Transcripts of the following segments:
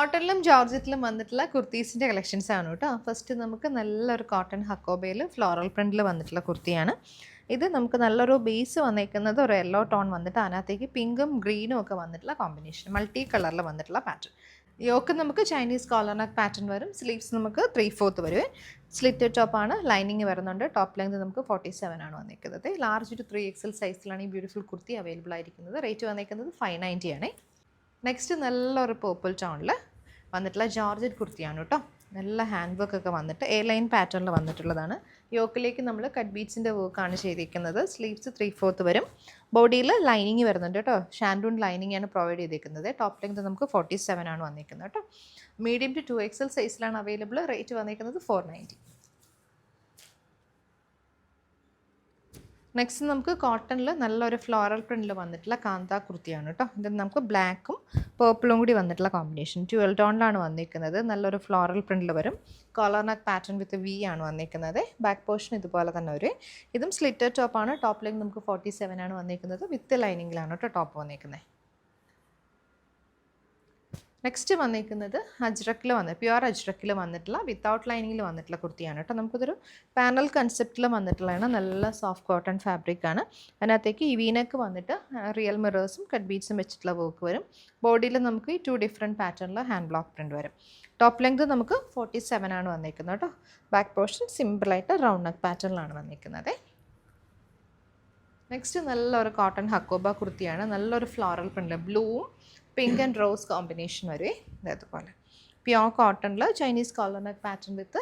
കോട്ടണിലും ജോർജറ്റിലും വന്നിട്ടുള്ള കുർത്തീസിൻ്റെ കളക്ഷൻസ് ആണ് കേട്ടോ. ഫസ്റ്റ് നമുക്ക് നല്ലൊരു കോട്ടൺ ഹക്കോബയിൽ ഫ്ലോറൽ പ്രിൻറ്റിൽ വന്നിട്ടുള്ള കുർത്തിയാണ്. ഇത് നമുക്ക് നല്ലൊരു ബേസ് വന്നേക്കുന്നത് ഒരു യെല്ലോ ടോൺ വന്നിട്ട് അതിനകത്തേക്ക് പിങ്കും ഗ്രീനും ഒക്കെ വന്നിട്ടുള്ള കോമ്പിനേഷൻ, മൾട്ടി കളറിൽ വന്നിട്ടുള്ള പാറ്റേൺ. യോക്ക് നമുക്ക് ചൈനീസ് കോളർ നെക്ക് പാറ്റേൺ വരും. സ്ലീവ്സ് നമുക്ക് 3/4 വരുവേ. സ്ലിറ്റ് ടോപ്പാണ്, ലൈനിങ് വരുന്നുണ്ട്. ടോപ്പ് ലെങ്ത് നമുക്ക് 47 ആണ് വന്നിരിക്കുന്നത്. ലാർജ് ടു 3XL സൈസിലാണ് ഈ ബ്യൂട്ടിഫുൾ കുർത്തി അവൈലബിൾ ആയിരിക്കുന്നത്. റേറ്റ് വന്നിരിക്കുന്നത് 590 ആണ്. നെക്സ്റ്റ് നല്ലൊരു പേർപ്പിൾ ടോണിൽ വന്നിട്ടുള്ള ജോർജറ്റ് കുർത്തിയാണ് കേട്ടോ. നല്ല ഹാൻഡ് വർക്ക് ഒക്കെ വന്നിട്ട് എ ലൈൻ പാറ്റേണിൽ വന്നിട്ടുള്ളതാണ്. യോക്കിലേക്ക് നമ്മൾ കട്ട് ബീഡ്സിൻ്റെ വർക്കാണ് ചെയ്തിരിക്കുന്നത്. സ്ലീവ്സ് 3/4 വരും. ബോഡിയിൽ ലൈനിങ് വരുന്നുണ്ട് കേട്ടോ. ഷാൻഡൂൺ ലൈനിങ് ആണ് പ്രൊവൈഡ് ചെയ്തിരിക്കുന്നത്. ടോപ്പ് ലെങ്ത് നമുക്ക് 47 ആണ് വന്നിരിക്കുന്നത് കേട്ടോ. മീഡിയം ടു 2XL സൈസിലാണ് അവൈലബിൾ. റേറ്റ് വന്നിരിക്കുന്നത് 490. നെക്സ്റ്റ് നമുക്ക് കോട്ടണിൽ നല്ലൊരു ഫ്ലോറൽ പ്രിൻറ്റിൽ വന്നിട്ടുള്ള കാന്ത കുർത്തിയാണ് കേട്ടോ. ഇത് നമുക്ക് ബ്ലാക്കും പേർപ്പിളും കൂടി വന്നിട്ടുള്ള കോമ്പിനേഷൻ. 12 ടോണിലാണ് വന്നിരിക്കുന്നത്. നല്ലൊരു ഫ്ലോറൽ പ്രിൻറ്റിൽ വരും. Collar neck pattern with V ആണ് വന്നിരിക്കുന്നത്. ബാക്ക് പോർഷൻ ഇതുപോലെ തന്നെ വരും. ഇതും സ്ലിറ്റഡ് ടോപ്പാണ്. ടോപ്പ് ലെങ്ത് നമുക്ക് 47 ആണ് വന്നിരിക്കുന്നത്. വിത്ത് ലൈനിങ്ങിലാണ് കേട്ടോ ടോപ്പ് വന്നിരിക്കുന്നത്. നെക്സ്റ്റ് വന്നിരിക്കുന്നത് പ്യുവർ അജ്രക്കിൽ വന്നിട്ടുള്ള വിത്തൗട്ട് ലൈനിങ്ങിൽ വന്നിട്ടുള്ള കുർത്തിയാണ് കേട്ടോ. നമുക്കിതൊരു പാനൽ കൺസെപ്റ്റിൽ വന്നിട്ടുള്ളതാണ്. നല്ല സോഫ്റ്റ് കോട്ടൺ ഫാബ്രിക് ആണ്. അതിനകത്തേക്ക് ഈ വീനക്ക് വന്നിട്ട് റിയൽ മിറേഴ്സും കട്ട് ബീഡ്സും വെച്ചിട്ടുള്ള വർക്ക് വരും. ബോഡിയിൽ നമുക്ക് ഈ 2 ഡിഫറെൻറ്റ് പാറ്റേണിൽ ഹാൻഡ് ബ്ലോക്ക് പ്രിൻറ്റ് വരും. ടോപ്പ് ലെങ്ത് നമുക്ക് 47 ആണ് വന്നിരിക്കുന്നത് കേട്ടോ. ബാക്ക് പോർഷൻ സിമ്പിളായിട്ട് റൗണ്ട് നെക്ക് പാറ്റേണിലാണ് വന്നിരിക്കുന്നത്. നെക്സ്റ്റ് നല്ലൊരു കോട്ടൺ ഹക്കോബ കുർത്തിയാണ്. നല്ലൊരു ഫ്ലോറൽ പ്രിൻറ്റ്, ബ്ലൂവും പിങ്ക് ആൻഡ് റോസ് കോമ്പിനേഷൻ വരുവേ. ഇതേപോലെ പ്യോർ കോട്ടണിൽ Chinese collar neck pattern with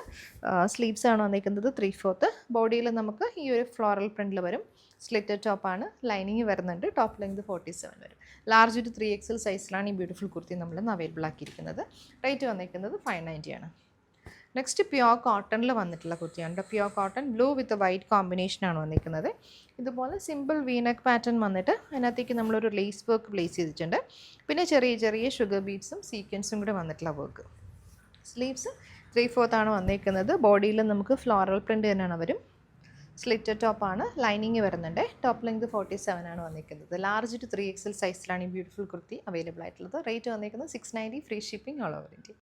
sleeves ആണ് വന്നിരിക്കുന്നത് 3/4. ബോഡിയിൽ നമുക്ക് ഈ ഒരു ഫ്ലോറൽ പ്രിൻറ്റിൽ വരും. സ്ലിറ്റഡ് ടോപ്പാണ്, ലൈനിങ് വരുന്നുണ്ട്. ടോപ്പ് ലെങ്ത് 47 വരും. ലാർജ് ടു 3XL സൈസിലാണ് ഈ ബ്യൂട്ടിഫുൾ കുർത്തി നമ്മളിന്ന് അവൈലബിൾ ആക്കിയിരിക്കുന്നത്. റേറ്റ് വന്നിരിക്കുന്നത് 590 ആണ്. നെക്സ്റ്റ് പ്യോർ കോട്ടണിൽ വന്നിട്ടുള്ള കുർത്തിയാണ്. പ്യോർ കോട്ടൺ ബ്ലൂ വിത്ത് വൈറ്റ് കോമ്പിനേഷനാണ് വന്നിരിക്കുന്നത്. ഇതുപോലെ സിമ്പിൾ വീനക്ക് പാറ്റേൺ വന്നിട്ട് അതിനകത്തേക്ക് നമ്മളൊരു ലേസ് വർക്ക് പ്ലേസ് ചെയ്തിട്ടുണ്ട്. പിന്നെ ചെറിയ ചെറിയ ഷുഗർ ബീഡ്സും സീക്വൻസും കൂടെ വന്നിട്ടുള്ള വർക്ക്. സ്ലീവ്സ് 3/4 ആണ് വന്നിരിക്കുന്നത്. ബോഡിയിൽ നമുക്ക് ഫ്ലോറൽ പ്രിൻറ്റ് തന്നെയാണ് വരും. സ്ലിറ്റഡ് ടോപ്പാണ്, ലൈനിങ് വരുന്നുണ്ട്. ടോപ്പ് ലെങ്ത് 47 ആണ് വന്നിരിക്കുന്നത്. ലാർജ് ടു 3XL സൈസിലാണ് ഈ ബ്യൂട്ടിഫുൾ കുർത്തി അവൈലബിൾ ആയിട്ടുള്ളത്. റേറ്റ് വന്നിരിക്കുന്നത് 690, free shipping all over India.